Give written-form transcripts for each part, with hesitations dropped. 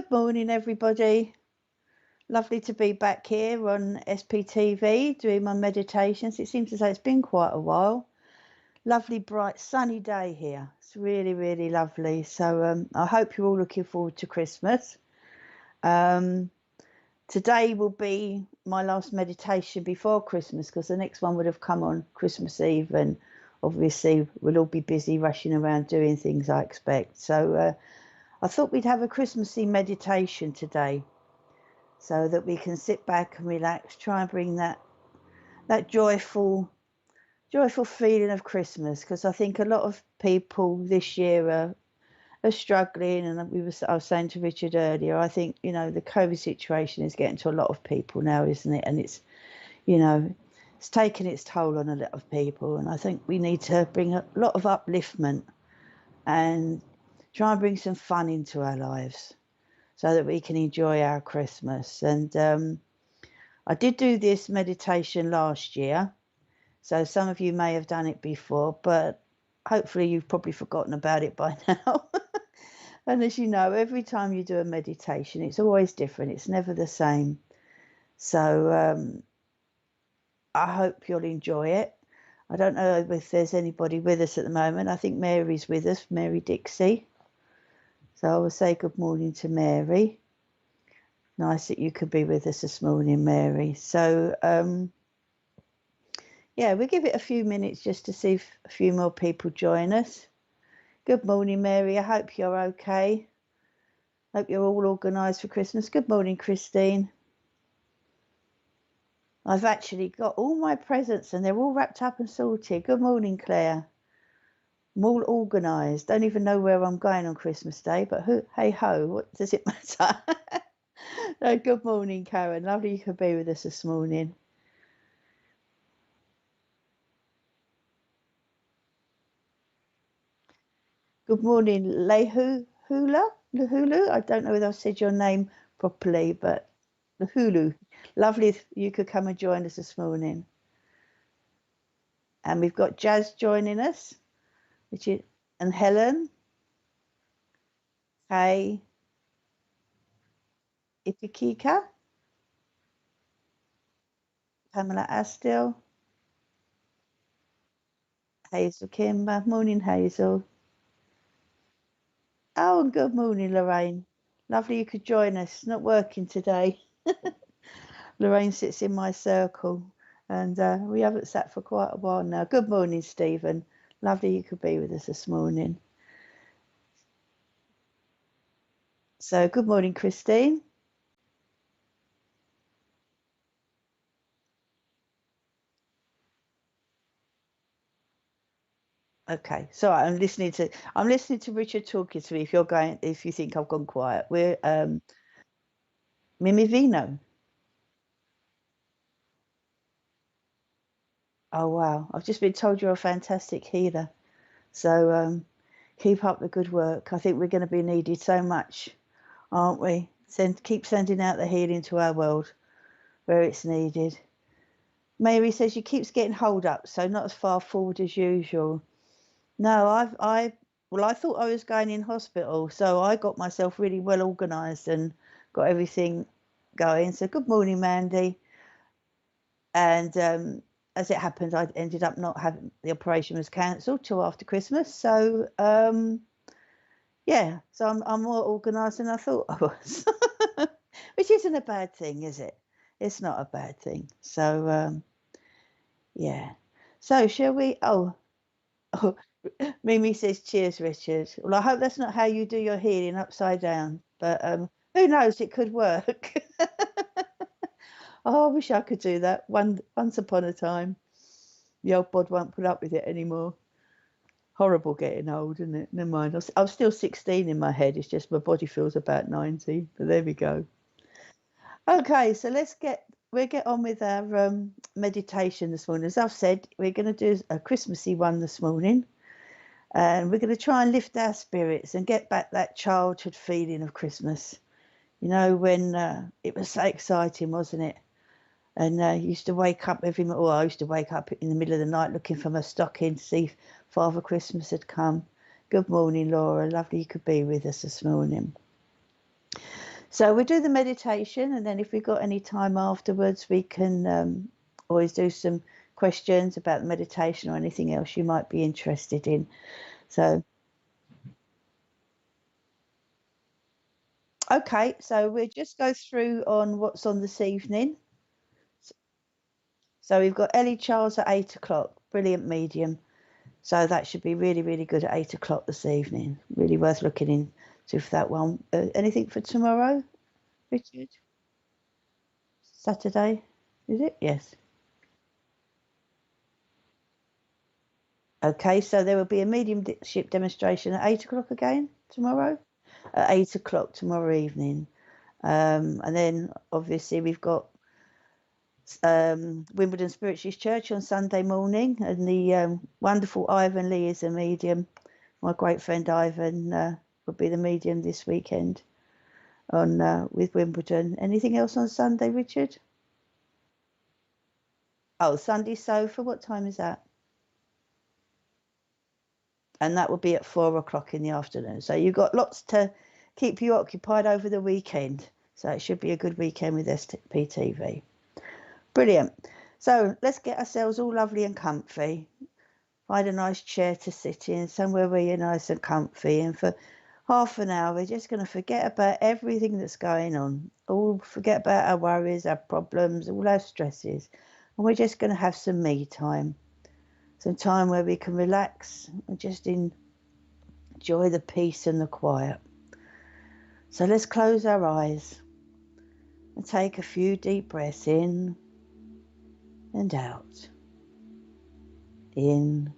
Good morning, everybody. Lovely to be back here on SPTV doing my meditations. It seems as though it's been quite a while. Lovely, bright, sunny day here. It's really, really lovely. So I hope you're all looking forward to Christmas. Today will be my last meditation before Christmas because the next one would have come on Christmas Eve, and obviously we'll all be busy rushing around doing things, I expect. So I thought we'd have a Christmassy meditation today so that we can sit back and relax, try and bring that joyful feeling of Christmas, because I think a lot of people this year are struggling, and I was saying to Richard earlier, I think, the COVID situation is getting to a lot of people now, isn't it? And it's, it's taking its toll on a lot of people, and I think we need to bring a lot of upliftment and try and bring some fun into our lives so that we can enjoy our Christmas. And I did do this meditation last year, so some of you may have done it before, but hopefully you've probably forgotten about it by now. And as you know, every time you do a meditation, it's always different. It's never the same. So I hope you'll enjoy it. I don't know if there's anybody with us at the moment. I think Mary's with us, Mary Dixie. So I will say good morning to Mary. Nice that you could be with us this morning, Mary. So, yeah, we'll give it a few minutes just to see if a few more people join us. Good morning, Mary. I hope you're okay. Hope you're all organised for Christmas. Good morning, Christine. I've actually got all my presents and they're all wrapped up and sorted. Good morning, Claire. I'm all organised. Don't even know where I'm going on Christmas Day, but hey ho, what does it matter? No, good morning, Karen. Lovely you could be with us this morning. Good morning, Lahulu. I don't know whether I've said your name properly, but Lahulu. Lovely if you could come and join us this morning. And we've got Jazz joining us, and Helen. Hey, Itikika, Pamela Astil, Hazel Kimber. Morning, Hazel. Oh, and good morning, Lorraine. Lovely you could join us. Not working today. Lorraine sits in my circle, and we haven't sat for quite a while now. Good morning, Stephen. Lovely you could be with us this morning. So, good morning, Christine. Okay, so I'm listening to Richard talking to me. If you think I've gone quiet, we're Mimi Vino. Oh wow, I've just been told you're a fantastic healer. So keep up the good work. I think we're going to be needed so much, aren't we? Keep sending out the healing to our world where it's needed. Mary says she keeps getting hold up, so not as far forward as usual. No, I thought I was going in hospital, so I got myself really well organised and got everything going. So good morning, Mandy. And as it happened, I ended up not having the operation was cancelled till after Christmas. So yeah, so I'm more organised than I thought I was, which isn't a bad thing, is it? It's not a bad thing. So yeah. So shall we? Oh, Mimi says, cheers, Richard. Well, I hope that's not how you do your healing, upside down. But who knows? It could work. Oh, I wish I could do that. Once upon a time. The old bod won't put up with it anymore. Horrible getting old, isn't it? Never mind. I'm still 16 in my head. It's just my body feels about 90. But there we go. Okay, so we'll get on with our meditation this morning. As I've said, we're going to do a Christmassy one this morning. And we're going to try and lift our spirits and get back that childhood feeling of Christmas. You know, when it was so exciting, wasn't it? And you used to wake up I used to wake up in the middle of the night looking for my stocking to see if Father Christmas had come. Good morning, Laura. Lovely you could be with us this morning. So we'll do the meditation, and then if we've got any time afterwards, we can always do some questions about the meditation or anything else you might be interested in. So, okay, so we'll just go through on what's on this evening. So we've got Ellie Charles at 8 o'clock, brilliant medium. So that should be really, really good at 8 o'clock this evening. Really worth looking into for that one. Anything for tomorrow, Richard? Saturday, is it? Yes. Okay, so there will be a mediumship demonstration at 8 o'clock again tomorrow. At 8 o'clock tomorrow evening. And then obviously we've got Wimbledon Spiritualist Church on Sunday morning, and the wonderful Ivan Lee is a medium. My great friend Ivan will be the medium this weekend on with Wimbledon. Anything else on Sunday, Richard? Oh, Sunday Sofa. What time is that? And that will be at 4 o'clock in the afternoon. So you've got lots to keep you occupied over the weekend. So it should be a good weekend with SPTV. Brilliant. So let's get ourselves all lovely and comfy. Find a nice chair to sit in, somewhere where you're nice and comfy. And for half an hour, we're just going to forget about everything that's going on. All forget about our worries, our problems, all our stresses. And we're just going to have some me time. Some time where we can relax and just enjoy the peace and the quiet. So let's close our eyes and take a few deep breaths in and out. In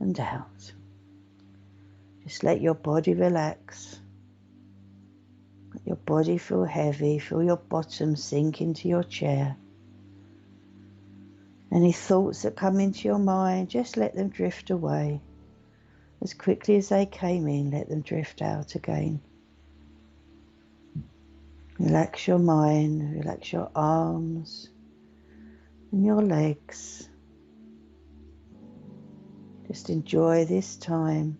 and out. Just let your body relax. Let your body feel heavy. Feel your bottom sink into your chair. Any thoughts that come into your mind, just let them drift away. As quickly as they came in, let them drift out again. Relax your mind, relax your arms and your legs. Just enjoy this time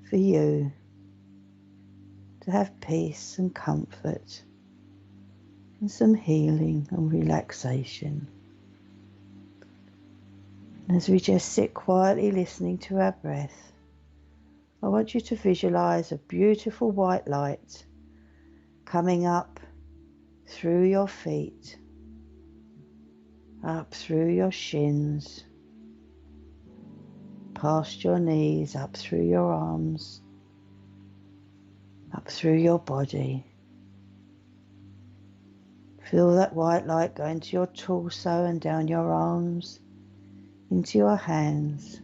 for you to have peace and comfort and some healing and relaxation. As we just sit quietly listening to our breath, I want you to visualize a beautiful white light coming up through your feet, up through your shins, past your knees, up through your arms, up through your body. Feel that white light go into your torso and down your arms, into your hands.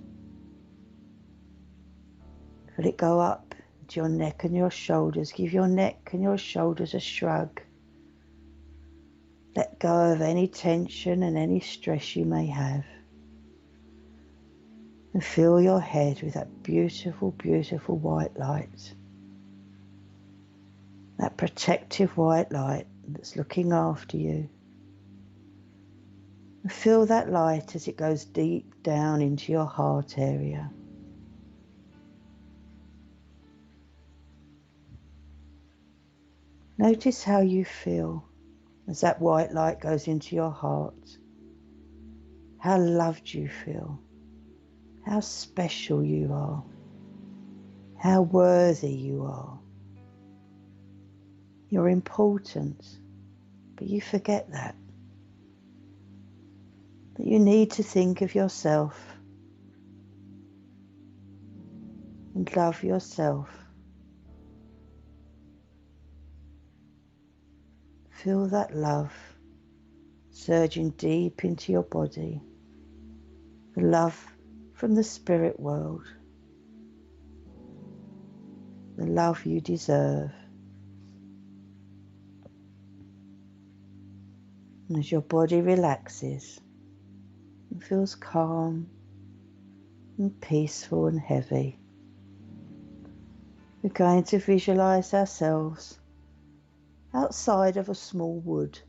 Feel it go up to your neck and your shoulders. Give your neck and your shoulders a shrug. Let go of any tension and any stress you may have. And fill your head with that beautiful, beautiful white light. That protective white light that's looking after you. And feel that light as it goes deep down into your heart area. Notice how you feel as that white light goes into your heart. How loved you feel. How special you are. How worthy you are. You're important, but you forget that. That you need to think of yourself and love yourself. Feel that love surging deep into your body. The love from the spirit world. The love you deserve. And as your body relaxes and feels calm and peaceful and heavy, we're going to visualize ourselves outside of a small wood.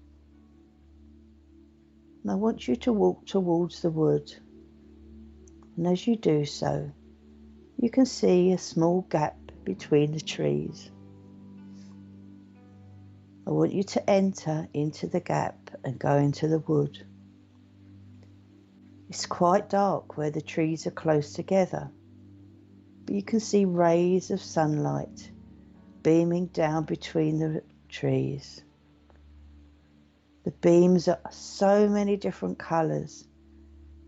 And I want you to walk towards the wood. And as you do so, you can see a small gap between the trees. I want you to enter into the gap and go into the wood. It's quite dark where the trees are close together, but you can see rays of sunlight beaming down between the trees. The beams are so many different colours,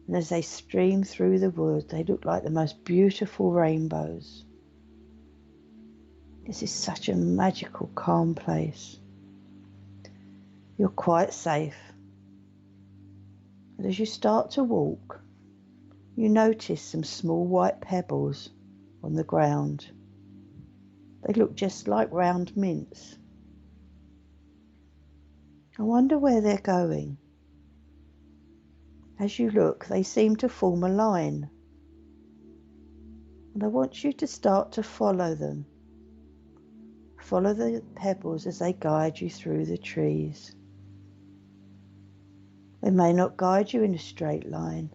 and as they stream through the wood, they look like the most beautiful rainbows. This is such a magical, calm place. You're quite safe. And as you start to walk, you notice some small white pebbles on the ground. They look just like round mints. I wonder where they're going. As you look, they seem to form a line. And I want you to start to follow them. Follow the pebbles as they guide you through the trees. They may not guide you in a straight line.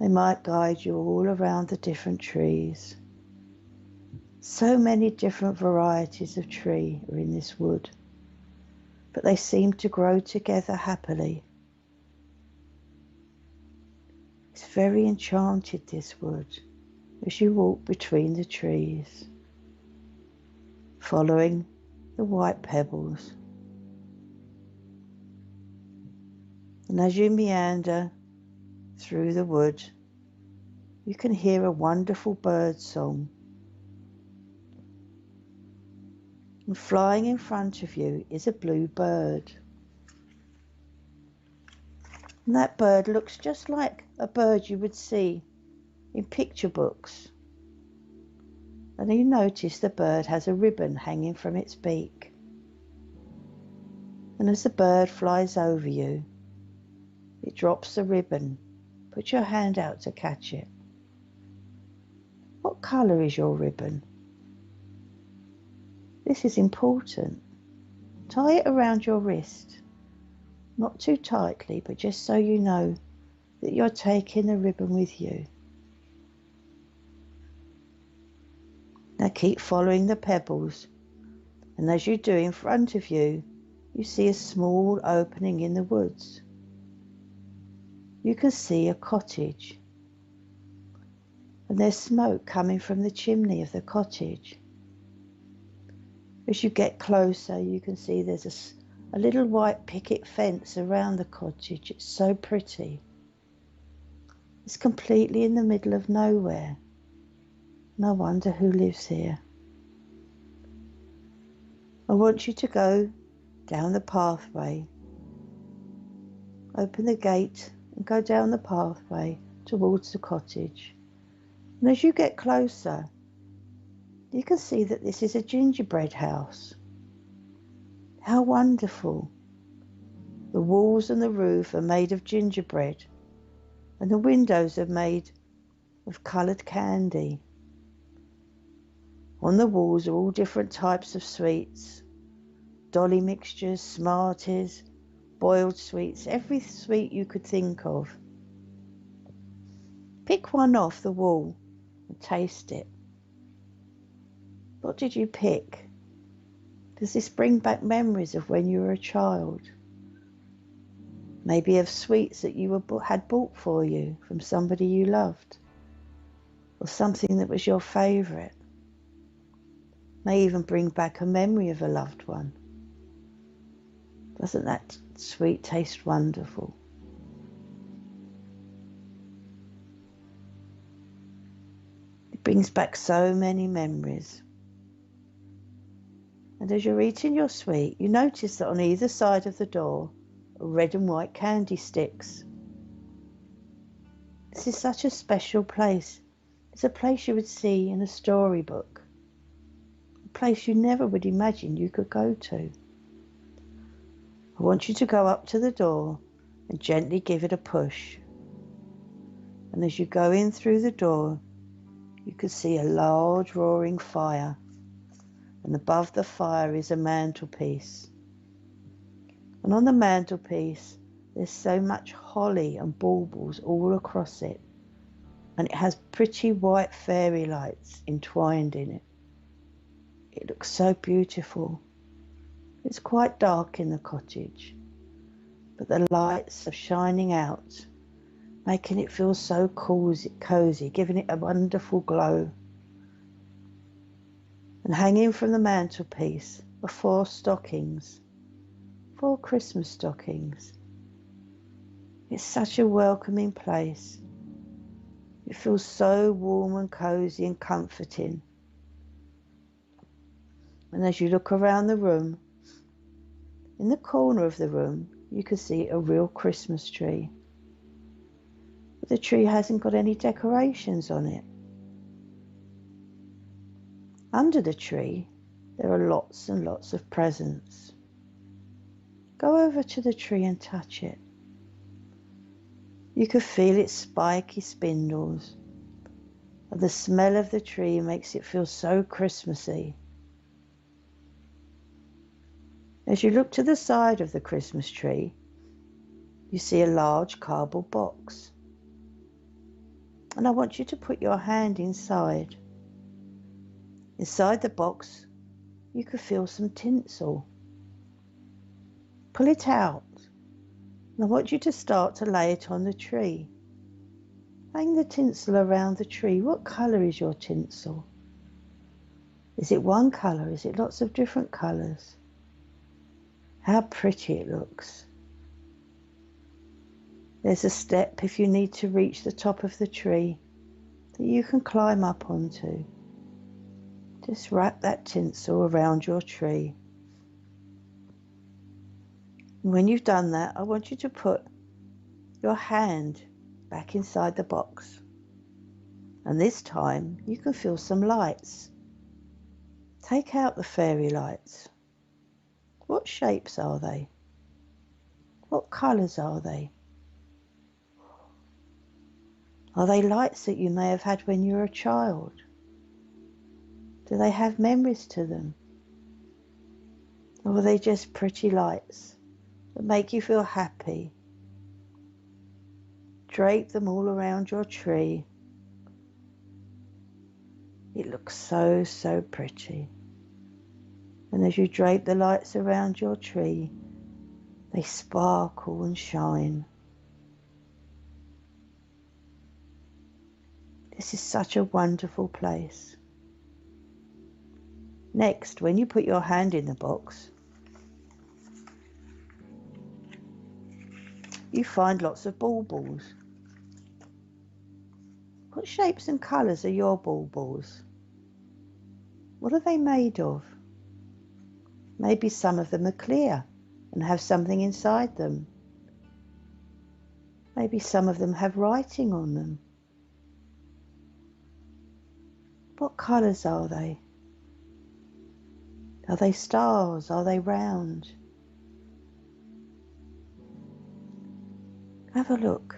They might guide you all around the different trees. So many different varieties of tree are in this wood, but they seem to grow together happily. It's very enchanted, this wood, as you walk between the trees, following the white pebbles. And as you meander through the wood, you can hear a wonderful bird song. And flying in front of you is a blue bird. And that bird looks just like a bird you would see in picture books. And you notice the bird has a ribbon hanging from its beak. And as the bird flies over you, it drops the ribbon. Put your hand out to catch it. What colour is your ribbon? This is important. Tie it around your wrist. Not too tightly, but just so you know that you're taking the ribbon with you. Now keep following the pebbles, and as you do, in front of you, you see a small opening in the woods. You can see a cottage, and there's smoke coming from the chimney of the cottage. As you get closer, you can see there's a little white picket fence around the cottage. It's so pretty. It's completely in the middle of nowhere. No wonder who lives here. I want you to go down the pathway. Open the gate and go down the pathway towards the cottage. And as you get closer, you can see that this is a gingerbread house. How wonderful. The walls and the roof are made of gingerbread, and the windows are made of coloured candy. On the walls are all different types of sweets, dolly mixtures, Smarties, boiled sweets, every sweet you could think of. Pick one off the wall and taste it. What did you pick? Does this bring back memories of when you were a child? Maybe of sweets that you had bought for you from somebody you loved, or something that was your favourite. May even bring back a memory of a loved one. Doesn't that sweet taste wonderful? It brings back so many memories. And as you're eating your sweet, you notice that on either side of the door are red and white candy sticks. This is such a special place. It's a place you would see in a storybook. A place you never would imagine you could go to. I want you to go up to the door and gently give it a push. And as you go in through the door, you can see a large roaring fire. And above the fire is a mantelpiece. And on the mantelpiece, there's so much holly and baubles all across it. And it has pretty white fairy lights entwined in it. It looks so beautiful. It's quite dark in the cottage, but the lights are shining out, making it feel so cozy, giving it a wonderful glow. And hanging from the mantelpiece are 4 stockings, 4 Christmas stockings. It's such a welcoming place. It feels so warm and cozy and comforting. And as you look around the room, in the corner of the room, you can see a real Christmas tree. But the tree hasn't got any decorations on it. Under the tree, there are lots and lots of presents. Go over to the tree and touch it. You can feel its spiky spindles, and the smell of the tree makes it feel so Christmassy. As you look to the side of the Christmas tree, you see a large cardboard box. And I want you to put your hand inside. Inside the box, you can feel some tinsel. Pull it out. And I want you to start to lay it on the tree. Hang the tinsel around the tree. What colour is your tinsel? Is it one colour? Is it lots of different colours? How pretty it looks. There's a step if you need to reach the top of the tree that you can climb up onto. Just wrap that tinsel around your tree. And when you've done that, I want you to put your hand back inside the box. And this time you can feel some lights. Take out the fairy lights. What shapes are they? What colours are they? Are they lights that you may have had when you were a child? Do they have memories to them? Or are they just pretty lights that make you feel happy? Drape them all around your tree. It looks so, so pretty. And as you drape the lights around your tree, they sparkle and shine. This is such a wonderful place. Next, when you put your hand in the box, you find lots of baubles. What shapes and colours are your baubles? What are they made of? Maybe some of them are clear and have something inside them. Maybe some of them have writing on them. What colours are they? Are they stars? Are they round? Have a look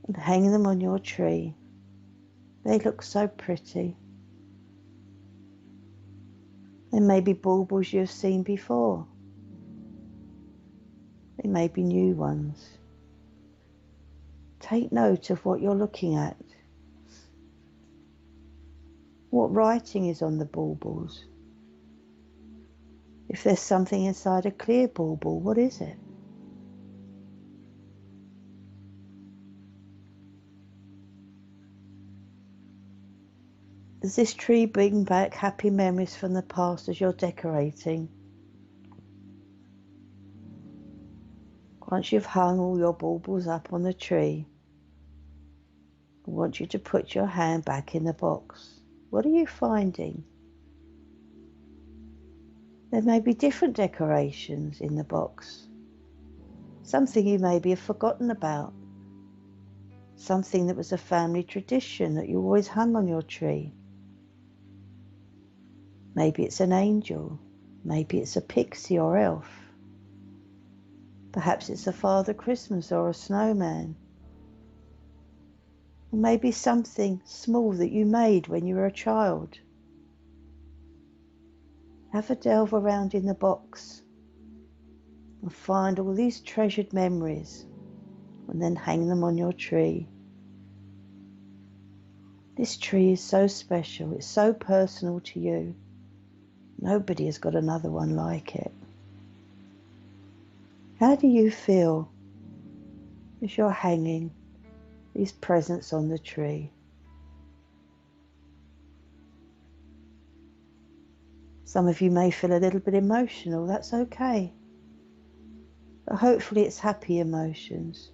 and hang them on your tree. They look so pretty. They may be baubles you've seen before. They may be new ones. Take note of what you're looking at. What writing is on the baubles? If there's something inside a clear bauble, what is it? Does this tree bring back happy memories from the past as you're decorating? Once you've hung all your baubles up on the tree, I want you to put your hand back in the box. What are you finding? There may be different decorations in the box. Something you maybe have forgotten about. Something that was a family tradition that you always hung on your tree. Maybe it's an angel. Maybe it's a pixie or elf. Perhaps it's a Father Christmas or a snowman. Or maybe something small that you made when you were a child. Have a delve around in the box and find all these treasured memories and then hang them on your tree. This tree is so special, it's so personal to you. Nobody has got another one like it. How do you feel as you're hanging these presents on the tree? Some of you may feel a little bit emotional. That's okay. But hopefully it's happy emotions.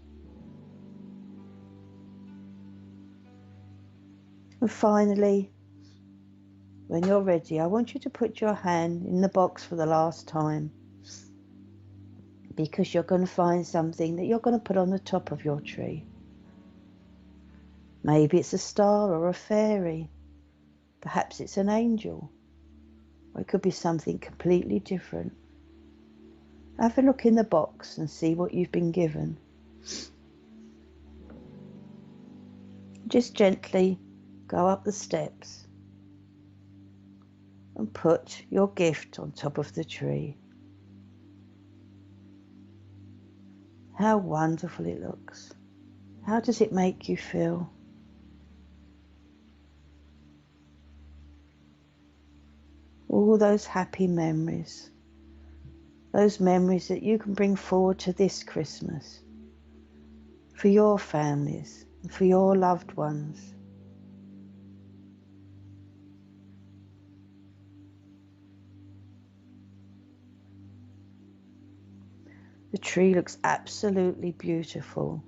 And finally, when you're ready, I want you to put your hand in the box for the last time, because you're going to find something that you're going to put on the top of your tree. Maybe it's a star or a fairy. Perhaps it's an angel. Or it could be something completely different. Have a look in the box and see what you've been given. Just gently go up the steps and put your gift on top of the tree. How wonderful it looks. How does it make you feel? All those happy memories. Those memories that you can bring forward to this Christmas. For your families and for your loved ones. The tree looks absolutely beautiful.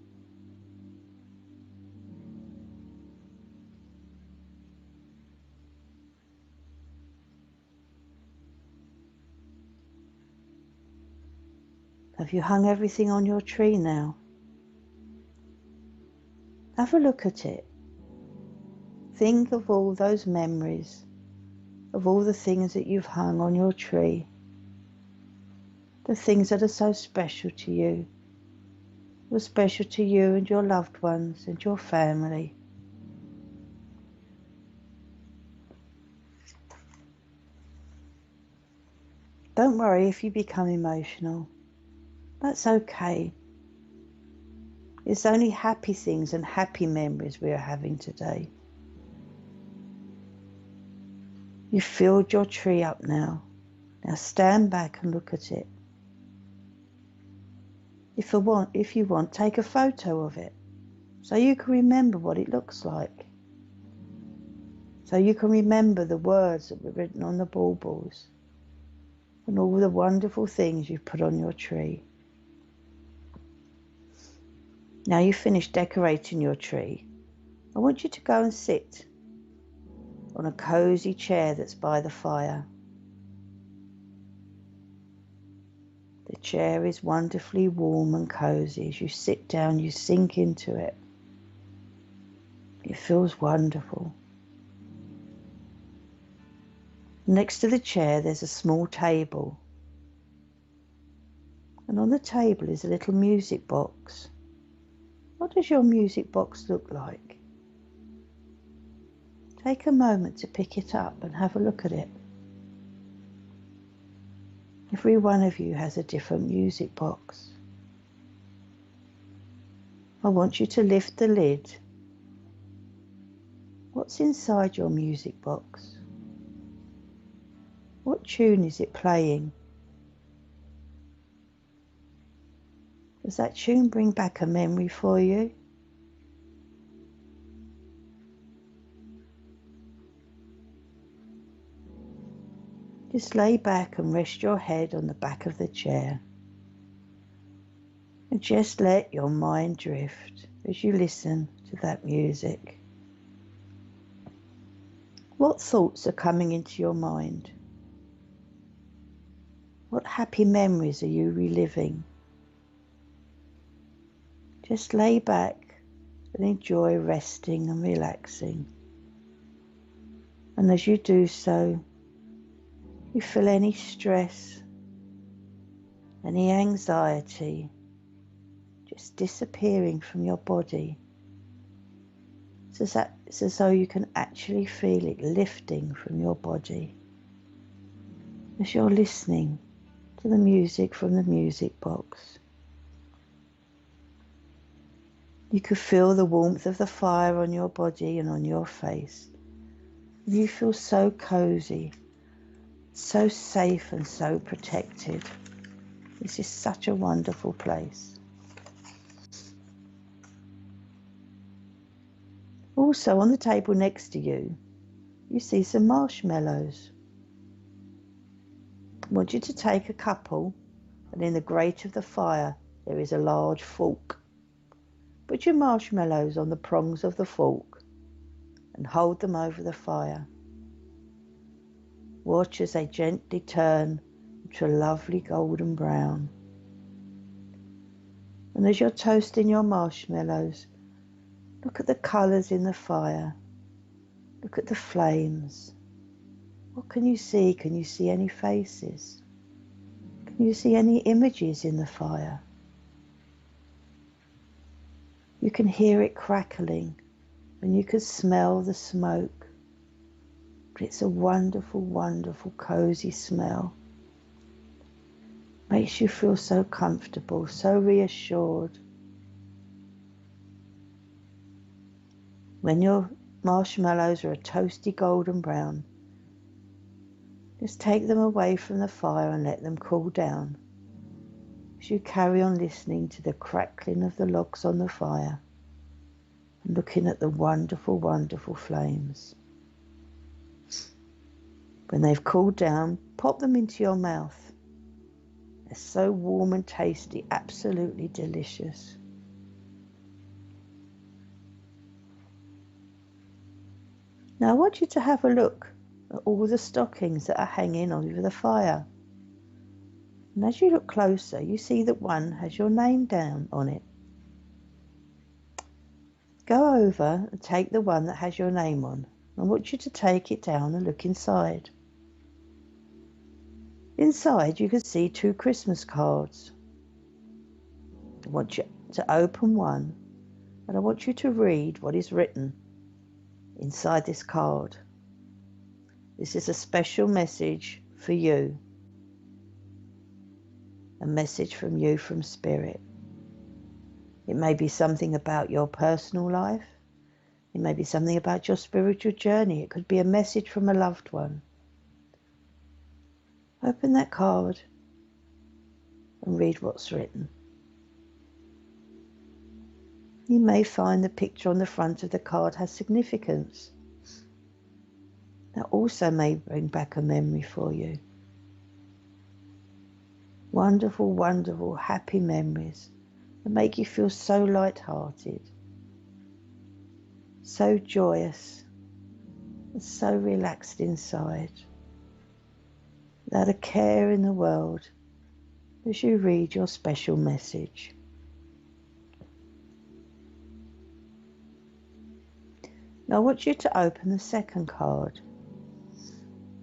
Have you hung everything on your tree now? Have a look at it. Think of all those memories, of all the things that you've hung on your tree. The things that are so special to you. Were special to you and your loved ones and your family. Don't worry if you become emotional. That's okay. It's only happy things and happy memories we are having today. You've filled your tree up now. Now stand back and look at it. If you want, take a photo of it so you can remember what it looks like. So you can remember the words that were written on the baubles and all the wonderful things you've put on your tree. Now you've finished decorating your tree, I want you to go and sit on a cozy chair that's by the fire. The chair is wonderfully warm and cozy. As you sit down, you sink into it. It feels wonderful. Next to the chair, there's a small table. And on the table is a little music box. What does your music box look like? Take a moment to pick it up and have a look at it. Every one of you has a different music box. I want you to lift the lid. What's inside your music box? What tune is it playing? Does that tune bring back a memory for you? Just lay back and rest your head on the back of the chair. And just let your mind drift as you listen to that music. What thoughts are coming into your mind? What happy memories are you reliving? Just lay back and enjoy resting and relaxing. And as you do so, you feel any stress, any anxiety just disappearing from your body. It's as though you can actually feel it lifting from your body as you're listening to the music from the music box. You could feel the warmth of the fire on your body and on your face. You feel so cozy So safe and so protected. This is such a wonderful place. Also on the table next to you, you see some marshmallows. I want you to take a couple, and in the grate of the fire there is a large fork. Put your marshmallows on the prongs of the fork and hold them over the fire. Watch as they gently turn to a lovely golden brown. And as you're toasting your marshmallows, look at the colours in the fire. Look at the flames. What can you see? Can you see any faces? Can you see any images in the fire? You can hear it crackling and you can smell the smoke. But it's a wonderful, wonderful, cosy smell. Makes you feel so comfortable, so reassured. When your marshmallows are a toasty golden brown, just take them away from the fire and let them cool down as you carry on listening to the crackling of the logs on the fire and looking at the wonderful, wonderful flames. When they've cooled down, pop them into your mouth. They're so warm and tasty, absolutely delicious. Now I want you to have a look at all the stockings that are hanging over the fire. And as you look closer, you see that one has your name down on it. Go over and take the one that has your name on. I want you to take it down and look inside. Inside you can see 2 Christmas cards. I want you to open one and I want you to read what is written inside this card. This is a special message for you. A message from you from Spirit. It may be something about your personal life. It may be something about your spiritual journey. It could be a message from a loved one. Open that card and read what's written. You may find the picture on the front of the card has significance. That also may bring back a memory for you. Wonderful, wonderful, happy memories that make you feel so light-hearted, so joyous, and so relaxed inside, without a care in the world as you read your special message. Now I want you to open the second card,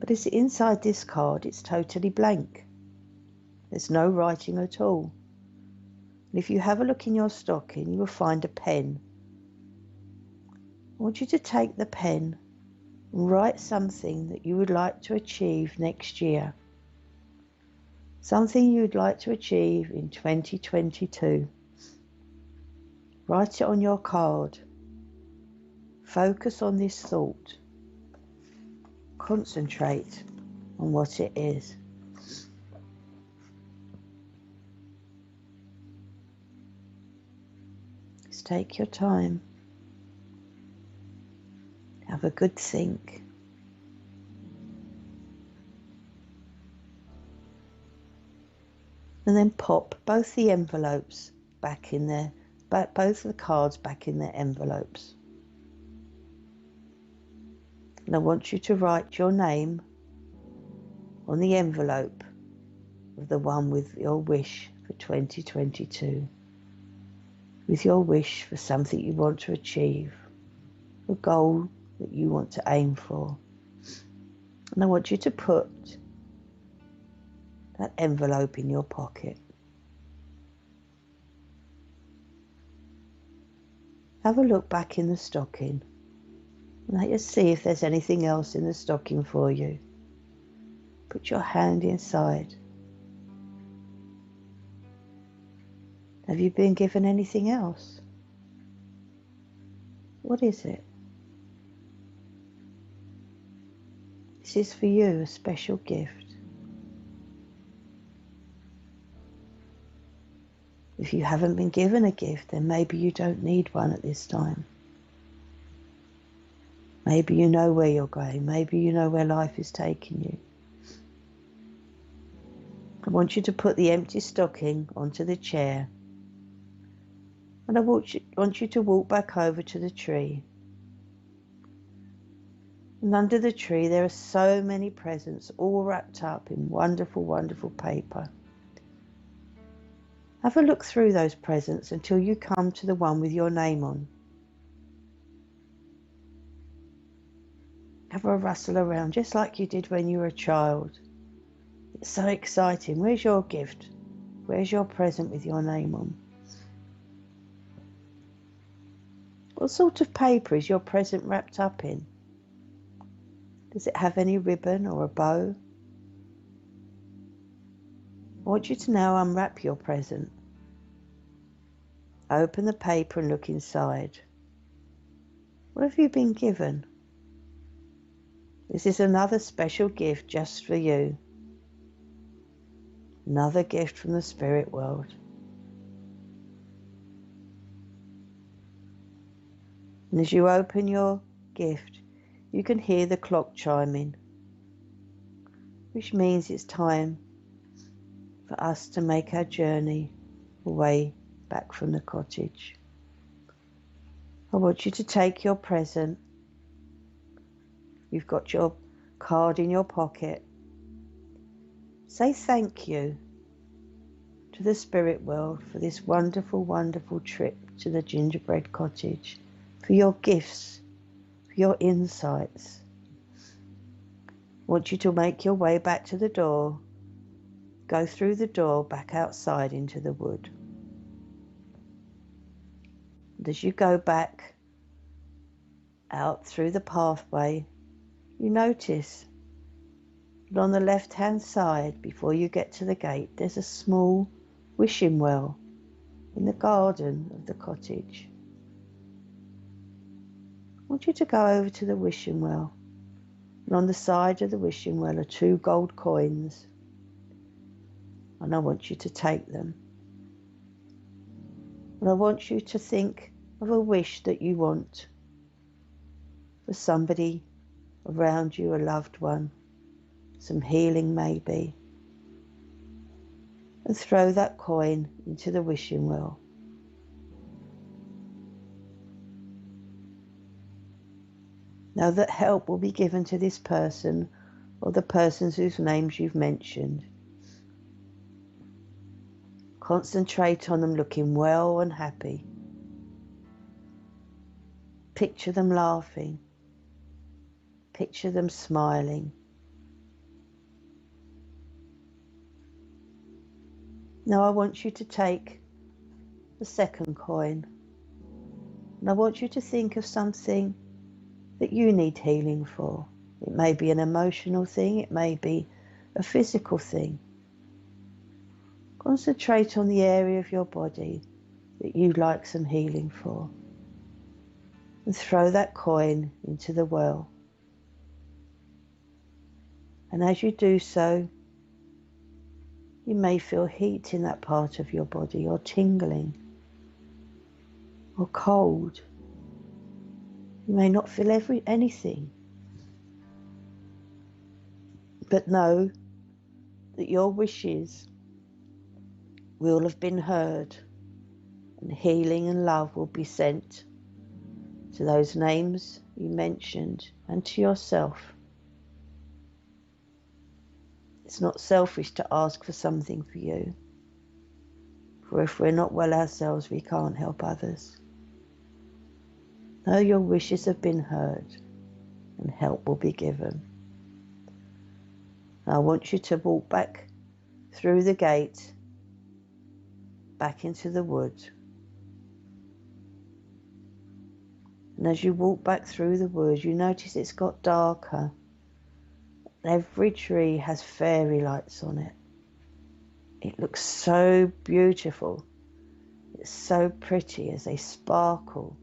but it's inside this card, it's totally blank. There's no writing at all. And if you have a look in your stocking, you will find a pen. I want you to take the pen and write something that you would like to achieve next year. Something you'd like to achieve in 2022. Write it on your card. Focus on this thought. Concentrate on what it is. Just take your time. Have a good think. And then pop both the envelopes back in there, both of the cards back in their envelopes. And I want you to write your name on the envelope of the one with your wish for 2022. With your wish for something you want to achieve, a goal that you want to aim for. And I want you to put that envelope in your pocket. Have a look back in the stocking and let us see if there's anything else in the stocking for you. Put your hand inside. Have you been given anything else? What is it? This is for you, a special gift. If you haven't been given a gift, then maybe you don't need one at this time. Maybe you know where you're going. Maybe you know where life is taking you. I want you to put the empty stocking onto the chair. And I want you to walk back over to the tree. And under the tree there are so many presents all wrapped up in wonderful, wonderful paper. Have a look through those presents until you come to the one with your name on. Have a rustle around just like you did when you were a child. It's so exciting. Where's your gift? Where's your present with your name on? What sort of paper is your present wrapped up in? Does it have any ribbon or a bow? I want you to now unwrap your present. Open the paper and look inside. What have you been given? This is another special gift just for you. Another gift from the spirit world. And as you open your gift, you can hear the clock chiming, which means it's time for us to make our journey away back from the cottage. I want you to take your present. You've got your card in your pocket. Say thank you to the spirit world for this wonderful, wonderful trip to the gingerbread cottage, for your gifts, for your insights. I want you to make your way back to the door, go through the door back outside into the wood. And as you go back out through the pathway, you notice that on the left-hand side, before you get to the gate, there's a small wishing well in the garden of the cottage. I want you to go over to the wishing well, and on the side of the wishing well are 2 gold coins, and I want you to take them. And I want you to think of a wish that you want for somebody around you, a loved one, some healing maybe, and throw that coin into the wishing well. Now that help will be given to this person or the persons whose names you've mentioned. Concentrate on them looking well and happy. Picture them laughing. Picture them smiling. Now I want you to take the second coin, and I want you to think of something that you need healing for. It may be an emotional thing, it may be a physical thing. Concentrate on the area of your body that you'd like some healing for, and throw that coin into the well. And as you do so, you may feel heat in that part of your body, or tingling, or cold. You may not feel anything, but know that your wishes will have been heard, and healing and love will be sent to those names you mentioned and to yourself. It's not selfish to ask for something for you, for if we're not well ourselves, we can't help others. Know your wishes have been heard and help will be given. I want you to walk back through the gate, back into the wood. And as you walk back through the wood, you notice it's got darker. Every tree has fairy lights on it. It looks so beautiful. It's so pretty as they sparkle.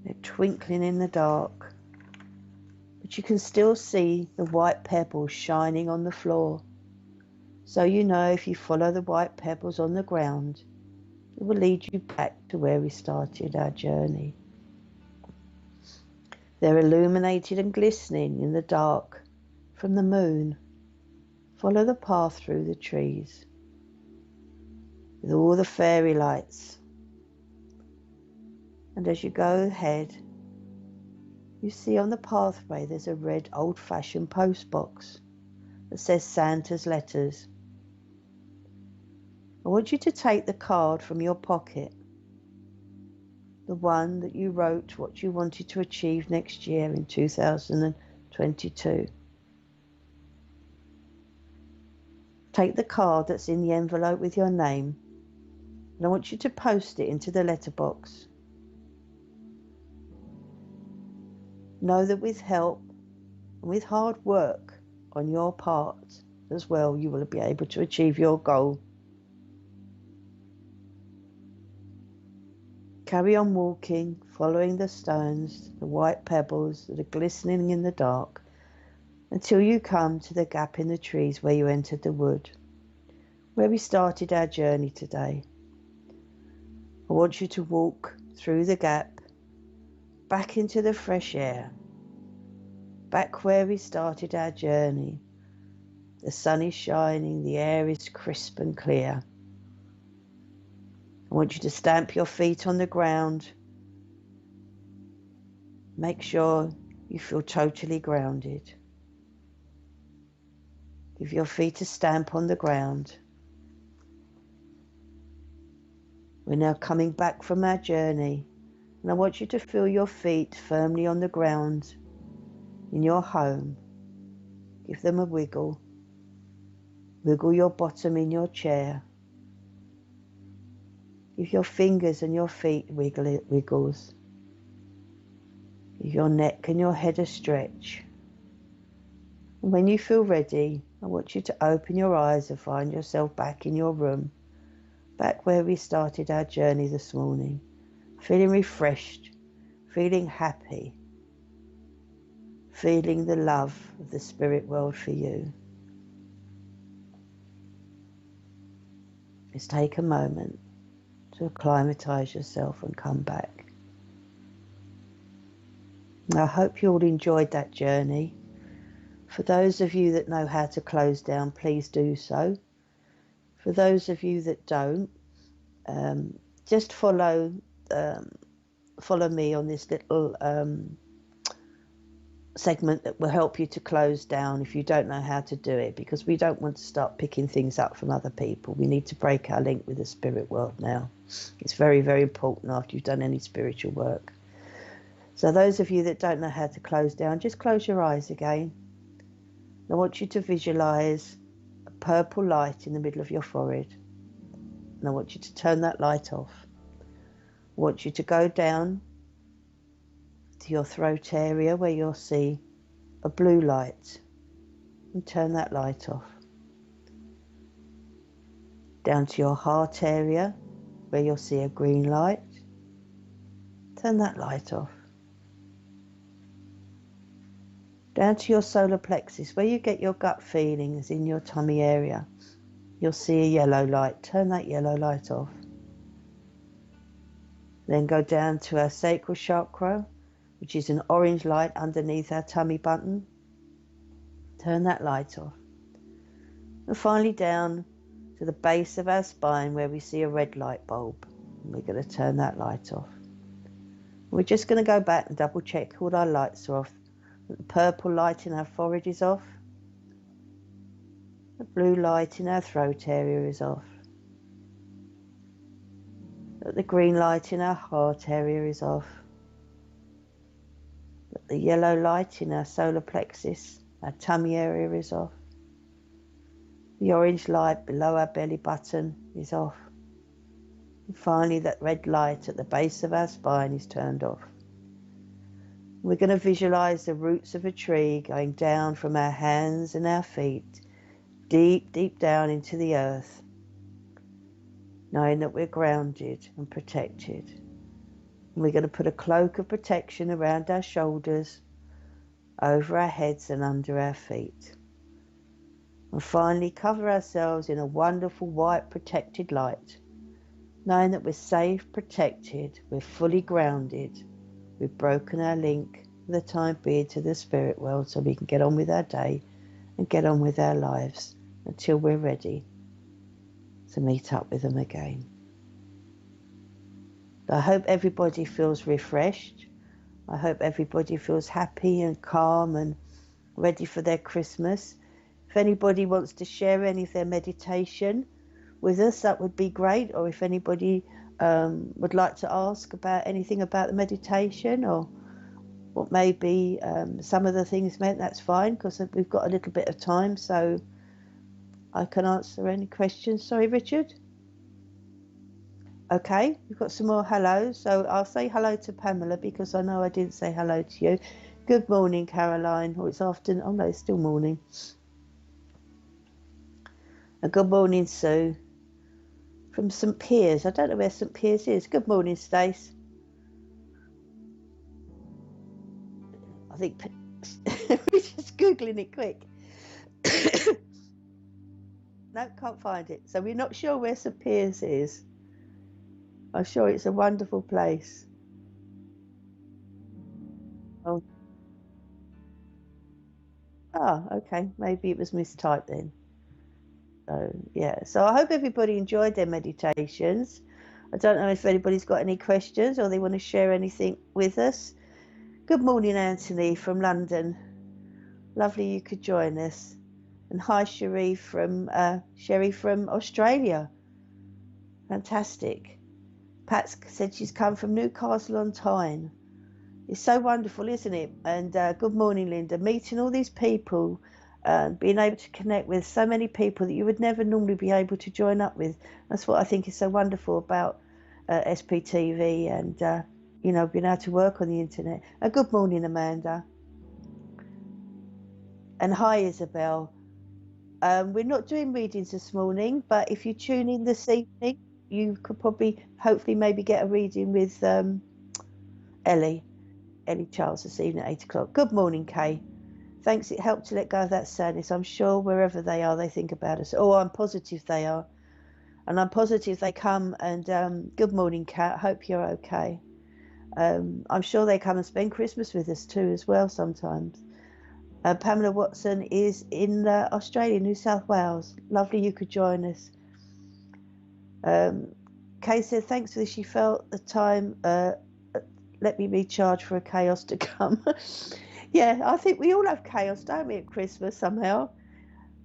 They're twinkling in the dark, but you can still see the white pebbles shining on the floor, So you know if you follow the white pebbles on the ground, it will lead you back to where we started our journey. They're illuminated and glistening in the dark from the moon. Follow the path through the trees with all the fairy lights. And as you go ahead, you see on the pathway there's a red old-fashioned post box that says Santa's letters. I want you to take the card from your pocket, the one that you wrote what you wanted to achieve next year in 2022. Take the card that's in the envelope with your name, and I want you to post it into the letterbox. Know that with help and with hard work on your part as well, you will be able to achieve your goal. Carry on walking, following the stones, the white pebbles that are glistening in the dark, until you come to the gap in the trees where you entered the wood, where we started our journey today. I want you to walk through the gap, back into the fresh air, back where we started our journey. The sun is shining, the air is crisp and clear. I want you to stamp your feet on the ground. Make sure you feel totally grounded. Give your feet a stamp on the ground. We're now coming back from our journey, and I want you to feel your feet firmly on the ground in your home. Give them a wiggle. Wiggle your bottom in your chair. Give your fingers and your feet wiggles. Give your neck and your head a stretch. And when you feel ready, I want you to open your eyes and find yourself back in your room, back where we started our journey this morning, feeling refreshed, feeling happy, feeling the love of the spirit world for you. Just take a moment to acclimatise yourself and come back. I hope you all enjoyed that journey. For those of you that know how to close down, please do so. For those of you that don't, just follow me on this little segment that will help you to close down if you don't know how to do it, because we don't want to start picking things up from other people. We need to break our link with the spirit world now. It's very, very important after you've done any spiritual work. So those of you that don't know how to close down, just close your eyes again. I want you to visualize a purple light in the middle of your forehead, and I want you to turn that light off. I want you to go down to your throat area where you'll see a blue light, and turn that light off. Down to your heart area where you'll see a green light, turn that light off. Down to your solar plexus where you get your gut feelings in your tummy area, you'll see a yellow light, turn that yellow light off. Then go down to our sacral chakra, which is an orange light underneath our tummy button. Turn that light off. And finally down to the base of our spine where we see a red light bulb. And we're going to turn that light off. We're just going to go back and double check all our lights are off. The purple light in our forehead is off. The blue light in our throat area is off. The green light in our heart area is off. The yellow light in our solar plexus, our tummy area is off. The orange light below our belly button is off. And finally, that red light at the base of our spine is turned off. We're going to visualize the roots of a tree going down from our hands and our feet, deep, deep down into the earth, knowing that we're grounded and protected. And we're going to put a cloak of protection around our shoulders, over our heads and under our feet. and finally cover ourselves in a wonderful white protected light, knowing that we're safe, protected, we're fully grounded. We've broken our link for the time being to the spirit world so we can get on with our day and get on with our lives until we're ready to meet up with them again. I hope everybody feels refreshed. I hope everybody feels happy and calm and ready for their Christmas. If anybody wants to share any of their meditation with us, that would be great. Or if anybody would like to ask about anything about the meditation or what maybe some of the things meant, that's fine, because we've got a little bit of time, so I can answer any questions. Sorry, Richard? Okay, we've got some more hellos, so I'll say hello to Pamela because I know I didn't say hello to you. Good morning, Caroline. Oh, it's afternoon. Oh, no, it's still morning. And good morning, Sue. From St. Piers. I don't know where St. Piers is. Good morning, Stace. I think we're just Googling it quick. No, can't find it. So we're not sure where St. Piers is. I'm sure it's a wonderful place. Oh. Oh, okay. Maybe it was mistyped then. So, yeah. So I hope everybody enjoyed their meditations. I don't know if anybody's got any questions or they want to share anything with us. Good morning, Anthony from London. Lovely you could join us. And hi, Sherry from Australia. Fantastic. Pat said she's come from Newcastle on Tyne. It's so wonderful, isn't it? And good morning, Linda. Meeting all these people, being able to connect with so many people that you would never normally be able to join up with. That's what I think is so wonderful about SPTV and, being able to work on the internet. Good morning, Amanda. And hi, Isabel. We're not doing readings this morning, but if you tune in this evening, you could hopefully maybe get a reading with Ellie Charles this evening at 8 o'clock. Good morning, Kay. Thanks, it helped to let go of that sadness. I'm sure wherever they are, they think about us. Oh, I'm positive they are. And I'm positive they come and good morning, Kat. Hope you're okay. I'm sure they come and spend Christmas with us too as well sometimes. Pamela Watson is in Australia, New South Wales. Lovely you could join us. Kay said thanks for this. She felt the time let me recharge for a chaos to come. Yeah, I think we all have chaos, don't we, at Christmas somehow.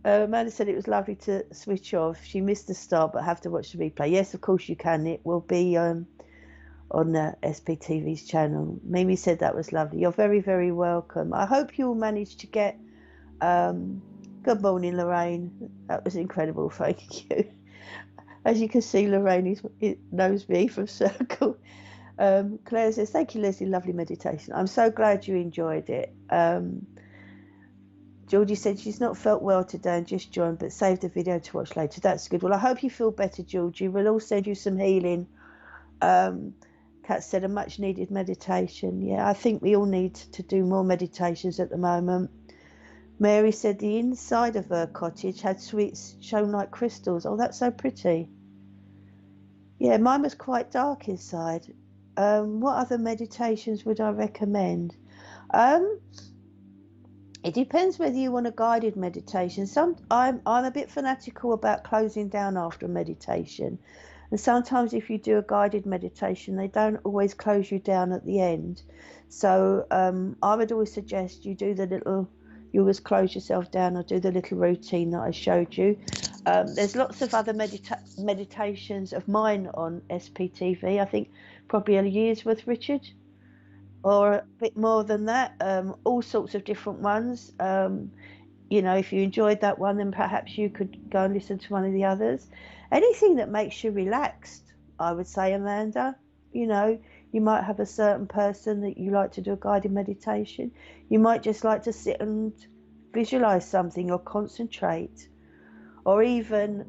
Amanda said it was lovely to switch off. She missed the start but have to watch the replay. Yes, of course you can. It will be on SPTV's channel. Mimi said that was lovely. You're very, very welcome. I hope you all managed to get good morning, Lorraine. That was incredible. Thank you. As you can see, Lorraine knows me from Circle. Claire says, thank you, Lesley. Lovely meditation. I'm so glad you enjoyed it. Georgie said she's not felt well today and just joined, but saved the video to watch later. That's good. Well, I hope you feel better, Georgie. We'll all send you some healing. Kat said a much needed meditation. Yeah, I think we all need to do more meditations at the moment. Mary said the inside of her cottage had sweets shone like crystals. Oh, that's so pretty. Yeah, mine was quite dark inside. What other meditations would I recommend? It depends whether you want a guided meditation. I'm a bit fanatical about closing down after a meditation. And sometimes if you do a guided meditation, they don't always close you down at the end. So I would always suggest you do you always close yourself down or do the little routine that I showed you. There's lots of other meditations of mine on SPTV. I think probably a year's worth, Richard, or a bit more than that. All sorts of different ones. If you enjoyed that one, then perhaps you could go and listen to one of the others. Anything that makes you relaxed, I would say, Amanda. You might have a certain person that you like to do a guided meditation. You might just like to sit and visualize something or concentrate, or even,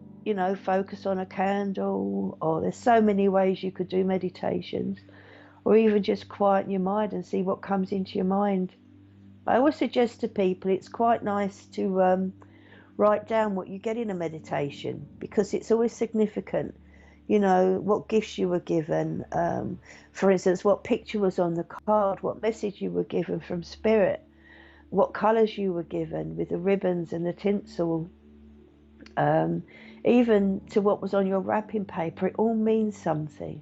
focus on a candle, or there's so many ways you could do meditations, or even just quieten your mind and see what comes into your mind. I always suggest to people it's quite nice to write down what you get in a meditation, because it's always significant. You know, what gifts you were given. For instance, what picture was on the card, what message you were given from spirit, what colours you were given with the ribbons and the tinsel, even to what was on your wrapping paper. It all means something.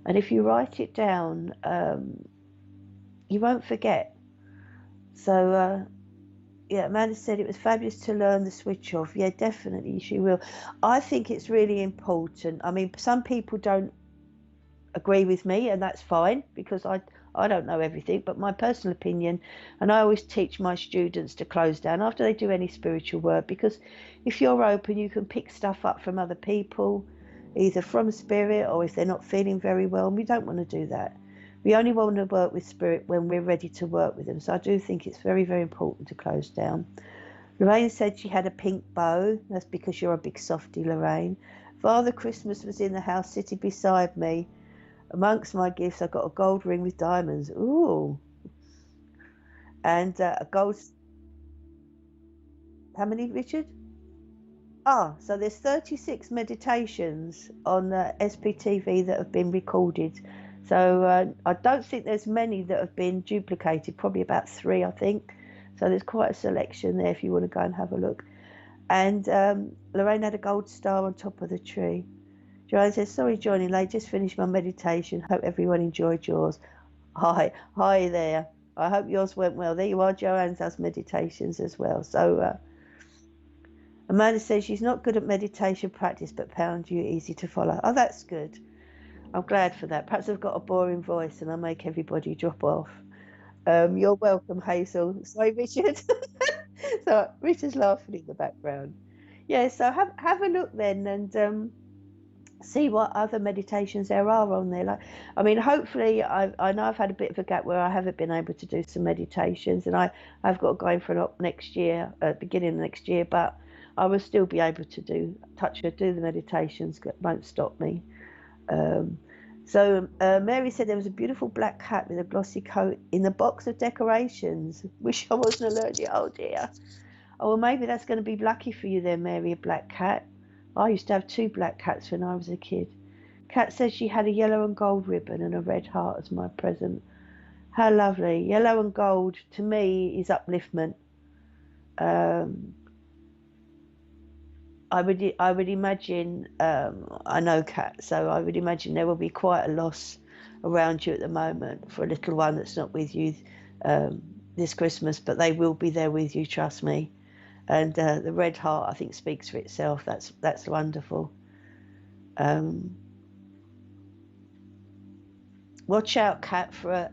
And if you write it down, you won't forget. So, yeah, Amanda said it was fabulous to learn the switch off. Yeah, definitely, she will. I think it's really important. I mean, some people don't agree with me, and that's fine, because I don't know everything, but my personal opinion, and I always teach my students to close down after they do any spiritual work, because if you're open, you can pick stuff up from other people, either from spirit or if they're not feeling very well, and we don't want to do that. We only want to work with spirit when we're ready to work with them. So I do think it's very, very important to close down. Lorraine said she had a pink bow. That's because you're a big softie, Lorraine. Father Christmas was in the house sitting beside me. Amongst my gifts, I got a gold ring with diamonds. Ooh. And a gold... How many, Richard? So there's 36 meditations on SPTV that have been recorded. So I don't think there's many that have been duplicated, probably about 3, I think. So there's quite a selection there if you want to go and have a look. And Lorraine had a gold star on top of the tree. Joanne says, sorry joining late, just finished my meditation. Hope everyone enjoyed yours. Hi there. I hope yours went well. There you are, Joanne does meditations as well. So Amanda says she's not good at meditation practice, but found you easy to follow. Oh, that's good. I'm glad for that. Perhaps I've got a boring voice and I make everybody drop off. You're welcome, Hazel. Sorry, Richard. So Richard's laughing in the background. Yeah, so have a look then, and see what other meditations there are on there. Like, I mean, hopefully, I know I've had a bit of a gap where I haven't been able to do some meditations, and I've got going for an next year, beginning of next year, but I will still be able to do the meditations. It won't stop me. So Mary said there was a beautiful black cat with a glossy coat in the box of decorations. Wish I wasn't allergic. Oh dear. Oh, well, maybe that's going to be lucky for you then, Mary, a black cat. I used to have 2 black cats when I was a kid. Kat says she had a yellow and gold ribbon and a red heart as my present. How lovely. Yellow and gold to me is upliftment. I would imagine, I know Kat, so I would imagine there will be quite a loss around you at the moment for a little one that's not with you this Christmas, but they will be there with you, trust me. And the red heart, I think, speaks for itself. That's wonderful. Watch out, Kat, for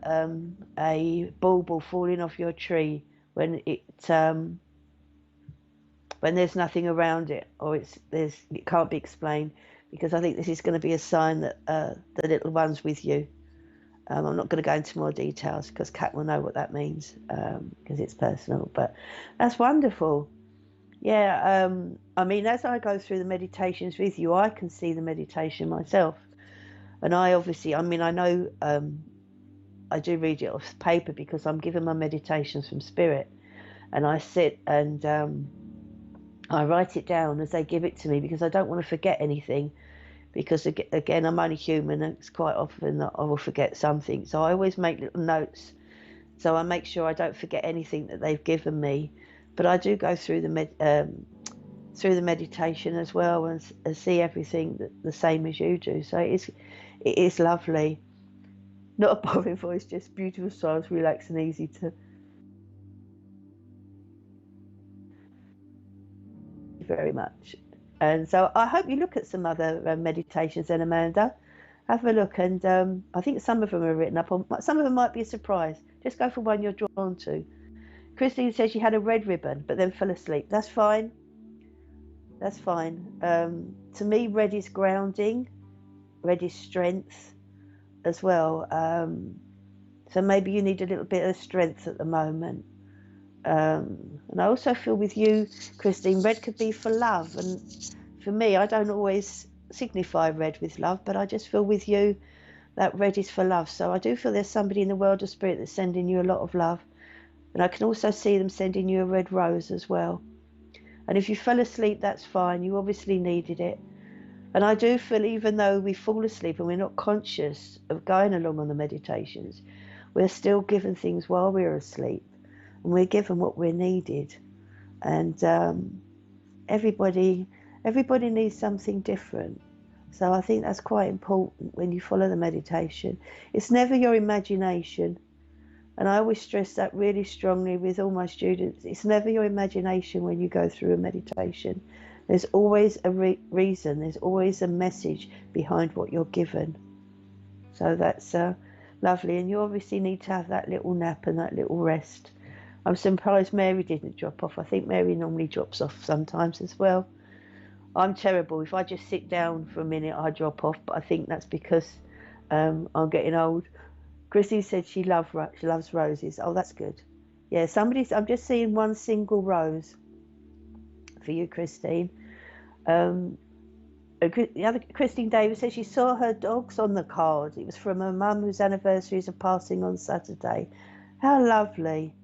a bauble falling off your tree when there's nothing around it, or it can't be explained, because I think this is going to be a sign that the little one's with you. I'm not going to go into more details because Kat will know what that means, because it's personal. But that's wonderful. Yeah, I mean, as I go through the meditations with you, I can see the meditation myself. And I obviously, I mean, I know I do read it off paper because I'm given my meditations from spirit. And I sit and I write it down as they give it to me, because I don't want to forget anything. Because again, I'm only human, and it's quite often that I will forget something. So I always make little notes. So I make sure I don't forget anything that they've given me. But I do go through the meditation as well, and see everything the same as you do. So it is lovely. Not a boring voice, just beautiful sounds, relaxed and easy to. Very much. And so I hope you look at some other meditations then, Amanda. Have a look, and I think some of them are written up on. Some of them might be a surprise. Just go for one you're drawn to. Christine says she had a red ribbon, but then fell asleep. That's fine. That's fine. To me, red is grounding. Red is strength as well. So maybe you need a little bit of strength at the moment. And I also feel with you, Christine, red could be for love. And for me, I don't always signify red with love, but I just feel with you that red is for love. So I do feel there's somebody in the world of spirit that's sending you a lot of love. And I can also see them sending you a red rose as well. And if you fell asleep, that's fine. You obviously needed it. And I do feel even though we fall asleep and we're not conscious of going along on the meditations, we're still given things while we're asleep, and we're given what we're needed. And everybody needs something different. So I think that's quite important when you follow the meditation. It's never your imagination. And I always stress that really strongly with all my students. It's never your imagination when you go through a meditation. There's always a reason. There's always a message behind what you're given. So that's lovely. And you obviously need to have that little nap and that little rest. I'm surprised Mary didn't drop off. I think Mary normally drops off sometimes as well. I'm terrible. If I just sit down for a minute, I drop off. But I think that's because I'm getting old. Chrissy said she loves roses. Oh, that's good. Yeah, I'm just seeing one single rose for you, Christine. The other Christine Davis says she saw her dogs on the card. It was from her mum whose anniversaries are passing on Saturday. How lovely.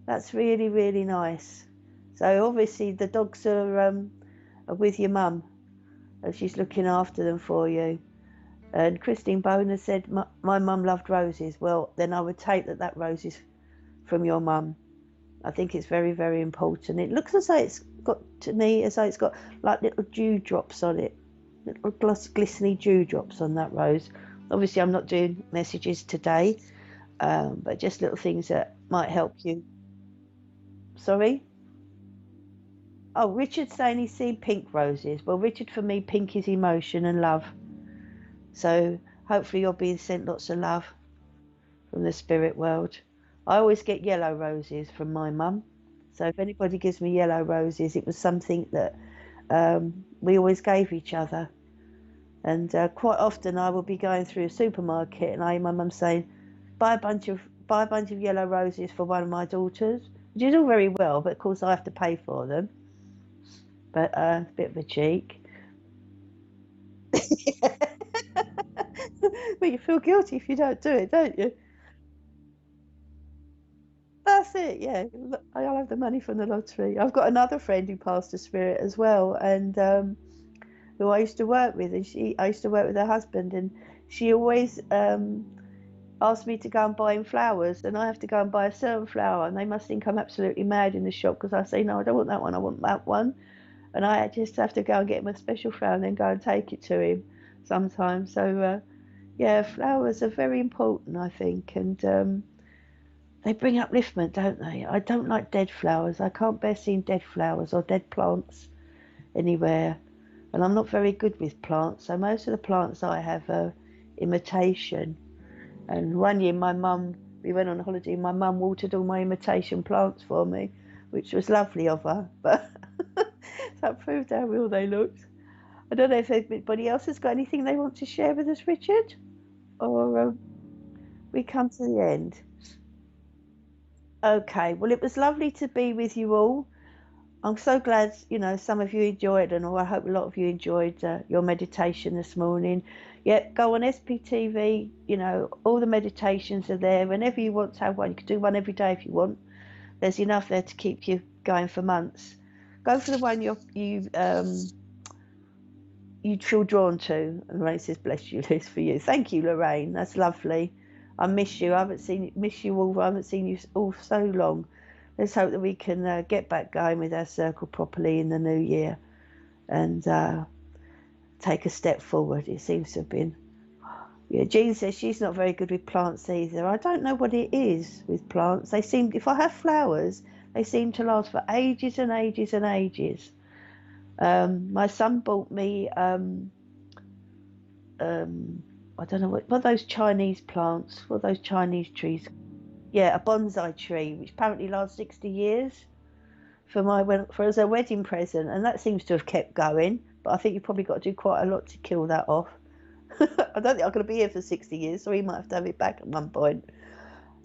That's really, really nice. So obviously the dogs are with your mum, and she's looking after them for you. And Christine Boner said, my mum loved roses. Well, then I would take that rose is from your mum. I think it's very, very important. It looks as though it's got like little dewdrops on it, little glistening dewdrops on that rose. Obviously, I'm not doing messages today, but just little things that might help you. Sorry? Oh, Richard's saying he's seen pink roses. Well, Richard, for me, pink is emotion and love. So hopefully you're being sent lots of love from the spirit world. I always get yellow roses from my mum. So if anybody gives me yellow roses, it was something that we always gave each other. And quite often I will be going through a supermarket and I hear my mum saying, buy a bunch of yellow roses for one of my daughters, which is all very well, but of course I have to pay for them. But a bit of a cheek. But you feel guilty if you don't do it, don't you? That's it, yeah. I'll have the money from the lottery. I've got another friend who passed a spirit as well, and who I used to work with, and I used to work with her husband, and she always asked me to go and buy him flowers, and I have to go and buy a certain flower, and they must think I'm absolutely mad in the shop because I say, no, I don't want that one, I want that one. And I just have to go and get him a special flower and then go and take it to him sometimes. So, yeah, flowers are very important, I think, and they bring upliftment, don't they? I don't like dead flowers. I can't bear seeing dead flowers or dead plants anywhere. And I'm not very good with plants, so most of the plants I have are imitation. And one year we went on a holiday, my mum watered all my imitation plants for me, which was lovely of her, but that proved how real they looked. I don't know if anybody else has got anything they want to share with us, Richard? Or we come to the end. Okay, well, it was lovely to be with you all. I'm so glad, some of you enjoyed, and I hope a lot of you enjoyed your meditation this morning. Yeah, go on SPTV, all the meditations are there. Whenever you want to have one, you can do one every day if you want. There's enough there to keep you going for months. Go for the one you feel drawn to. And Lorraine says, bless you, Liz, for you. Thank you, Lorraine. That's lovely. I miss you. I haven't seen you all so long. Let's hope that we can get back going with our circle properly in the new year and take a step forward. It seems to have been. Yeah, Jean says she's not very good with plants either. I don't know what it is with plants. If I have flowers, they seem to last for ages and ages and ages. My son bought me, I don't know what are those Chinese plants? What are those Chinese trees? Yeah, a bonsai tree, which apparently lasts 60 years as a wedding present, and that seems to have kept going. But I think you've probably got to do quite a lot to kill that off. I don't think I'm going to be here for 60 years, so we might have to have it back at one point.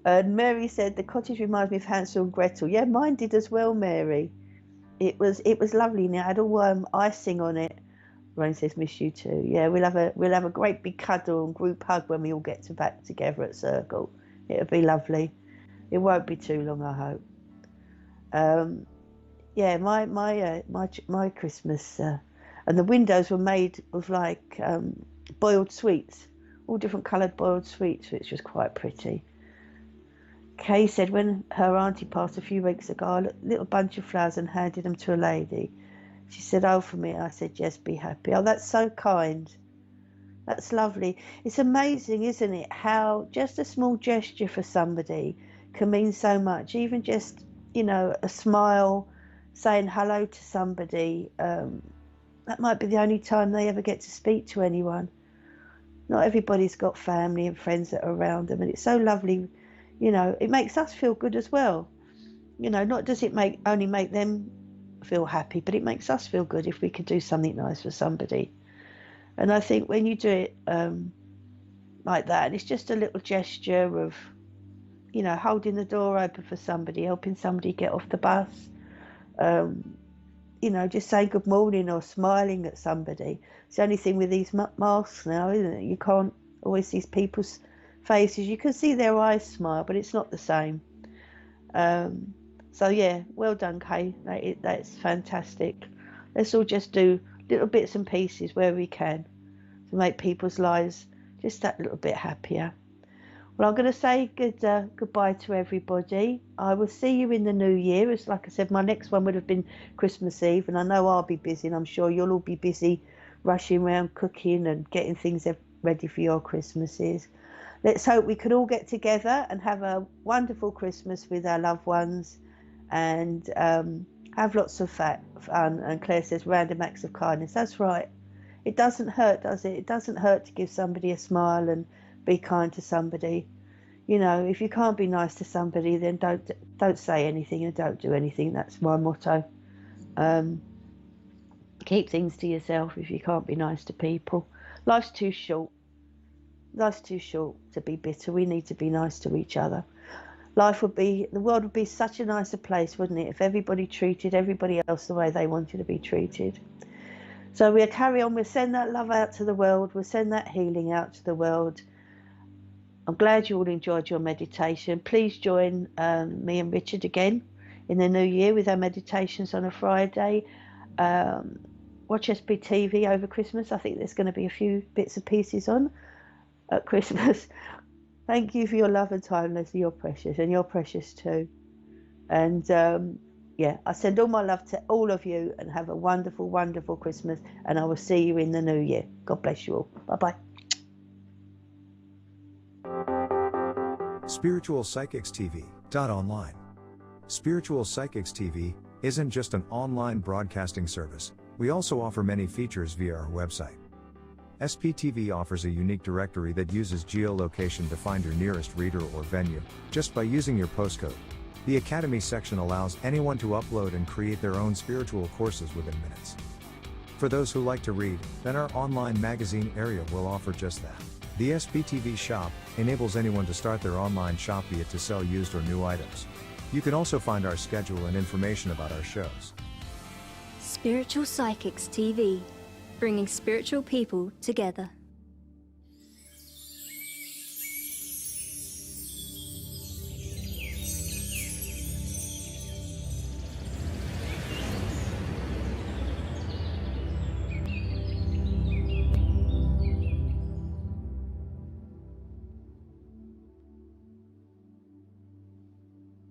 And Mary said the cottage reminds me of Hansel and Gretel. Yeah, mine did as well, Mary. It was lovely. Now it had all icing on it. Rain says, "Miss you too." Yeah, we'll have a great big cuddle and group hug when we all get back together at Circle. It'll be lovely. It won't be too long, I hope. Yeah, my Christmas, and the windows were made of like boiled sweets, all different coloured boiled sweets, which was quite pretty. Kay said when her auntie passed a few weeks ago, a little bunch of flowers and handed them to a lady. She said, "Oh, for me." I said, "Yes, be happy." Oh, that's so kind. That's lovely. It's amazing, isn't it? How just a small gesture for somebody can mean so much. Even just, a smile, saying hello to somebody. That might be the only time they ever get to speak to anyone. Not everybody's got family and friends that are around them, and it's so lovely. It makes us feel good as well. Not does it only make them feel happy, but it makes us feel good if we could do something nice for somebody. And I think when you do it like that, and it's just a little gesture of, holding the door open for somebody, helping somebody get off the bus, um, just saying good morning or smiling at somebody. It's the only thing with these masks now, isn't it? You can't always see people's faces. You can see their eyes smile, but it's not the same. So yeah, well done, Kay. That's fantastic. Let's all just do little bits and pieces where we can to make people's lives just that little bit happier. Well, I'm going to say goodbye to everybody. I will see you in the new year. As like I said, my next one would have been Christmas Eve, and I know I'll be busy, and I'm sure you'll all be busy rushing around cooking and getting things ready for your Christmases. Let's hope we can all get together and have a wonderful Christmas with our loved ones, and have lots of fun. And Claire says random acts of kindness. That's right. It doesn't hurt, does it? It doesn't hurt to give somebody a smile and be kind to somebody. If you can't be nice to somebody, then don't say anything and don't do anything. That's my motto. Keep things to yourself if you can't be nice to people. Life's too short. Life's too short to be bitter. We need to be nice to each other. The world would be such a nicer place, wouldn't it, if everybody treated everybody else the way they wanted to be treated. So we'll carry on. We'll send that love out to the world. We'll send that healing out to the world. I'm glad you all enjoyed your meditation. Please join me and Richard again in the new year with our meditations on a Friday. Watch SBTV over Christmas. I think there's going to be a few bits and pieces on at Christmas. Thank you for your love and time, Lesley. You're precious, and you're precious too. And I send all my love to all of you, and have a wonderful, wonderful Christmas. And I will see you in the new year. God bless you all. Bye-bye. Spiritual Psychics TV. Online. Spiritual Psychics TV isn't just an online broadcasting service. We also offer many features via our website. SPTV offers a unique directory that uses geolocation to find your nearest reader or venue, just by using your postcode. The Academy section allows anyone to upload and create their own spiritual courses within minutes. For those who like to read, then our online magazine area will offer just that. The SPTV shop enables anyone to start their online shop, be it to sell used or new items. You can also find our schedule and information about our shows. Spiritual Psychics TV, bringing spiritual people together.